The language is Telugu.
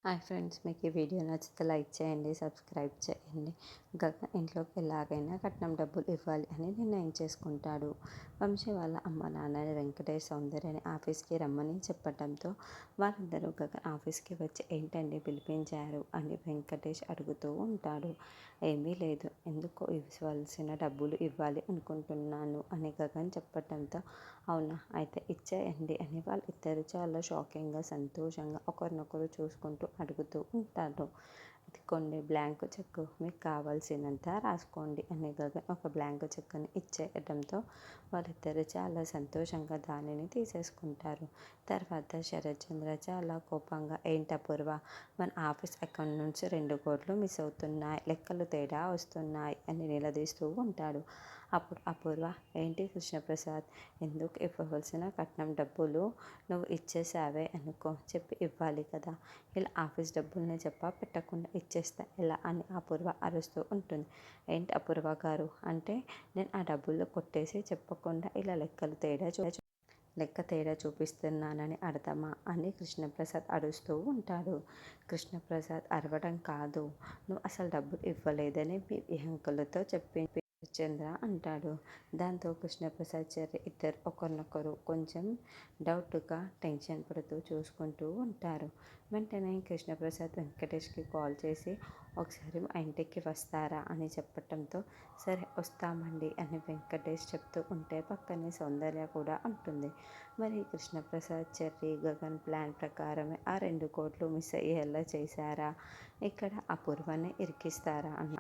హాయ్ ఫ్రెండ్స్, మీకు ఈ వీడియో నచ్చితే లైక్ చేయండి, సబ్స్క్రైబ్ చేయండి. గగన్ ఇంట్లోకి ఎలాగైనా కట్నం డబ్బులు ఇవ్వాలి అని నిర్ణయం చేసుకుంటాడు. వంశీ వాళ్ళ అమ్మ నాన్నని వెంకటేష్ సౌందర్యని ఆఫీస్కి రమ్మని చెప్పడంతో వాళ్ళందరూ గగన్ ఆఫీస్కి వచ్చి ఏంటండి పిలిపించారు అని వెంకటేష్ అడుగుతూ ఉంటాడు. ఏమీ లేదు, ఎందుకో ఇవ్వాల్సిన డబ్బులు ఇవ్వాలి అనుకుంటున్నాను అని గగన్ చెప్పడంతో అవునా, అయితే ఇచ్చేయండి అని వాళ్ళిద్దరూ చాలా షాకింగ్గా సంతోషంగా ఒకరినొకరు చూసుకుంటూ అడుగుతూ ఉంటారు. ఇదిగోండి బ్లాంక్ చెక్, మీకు కావాల్సినంత రాసుకోండి అని గగన్ ఒక బ్లాంక్ చెక్ని ఇచ్చేయడంతో వాళ్ళిద్దరూ చాలా సంతోషంగా దానిని తీసేసుకుంటారు. తర్వాత శరత్చంద్ర చాలా కోపంగా ఏంటి అపూర్వ, మన ఆఫీస్ అకౌంట్ నుంచి 2 కోట్లు మిస్ అవుతున్నాయి, లెక్కలు తేడా వస్తున్నాయి అని నిలదీస్తూ ఉంటాడు. అప్పుడు అపూర్వ ఏంటి కృష్ణప్రసాద్, ఎందుకు ఇవ్వవలసిన కట్నం డబ్బులు నువ్వు ఇచ్చేసావే అనుకో, చెప్పి ఇవ్వాలి కదా, ఇలా ఆఫీస్ డబ్బుల్ని చెప్పా పెట్టకుండా ఇచ్చేస్తా ఎలా అని అపూర్వ అరుస్తూ ఉంటుంది. ఏంటి అపూర్వ గారు అంటే, నేను ఆ డబ్బులు కొట్టేసి చెప్పకుండా ఇలా లెక్క తేడా చూపిస్తున్నానని అర్థమా అని కృష్ణప్రసాద్ అరుస్తూ ఉంటాడు. కృష్ణప్రసాద్ అరవడం కాదు, నువ్వు అసలు డబ్బులు ఇవ్వలేదని మీ అంకులతో చెప్పి చంద్ర అంటాడు. దాంతో కృష్ణప్రసాద్ చెర్రి ఇద్దరు ఒకరినొకరు కొంచెం డౌట్గా టెన్షన్ పడుతూ చూసుకుంటూ ఉంటారు. వెంటనే కృష్ణప్రసాద్ వెంకటేష్కి కాల్ చేసి ఒకసారి మా ఇంటికి వస్తారా అని చెప్పటంతో సరే వస్తామండి అని వెంకటేష్ చెప్తూ ఉంటే పక్కనే సౌందర్య కూడా ఉంటుంది. మరి కృష్ణప్రసాద్ చెర్రి గగన్ ప్లాన్ ప్రకారమే ఆ 2 కోట్లు మిస్ అయ్యేలా చేశారా, ఇక్కడ అపూర్వని ఇరికిస్తారా అన్న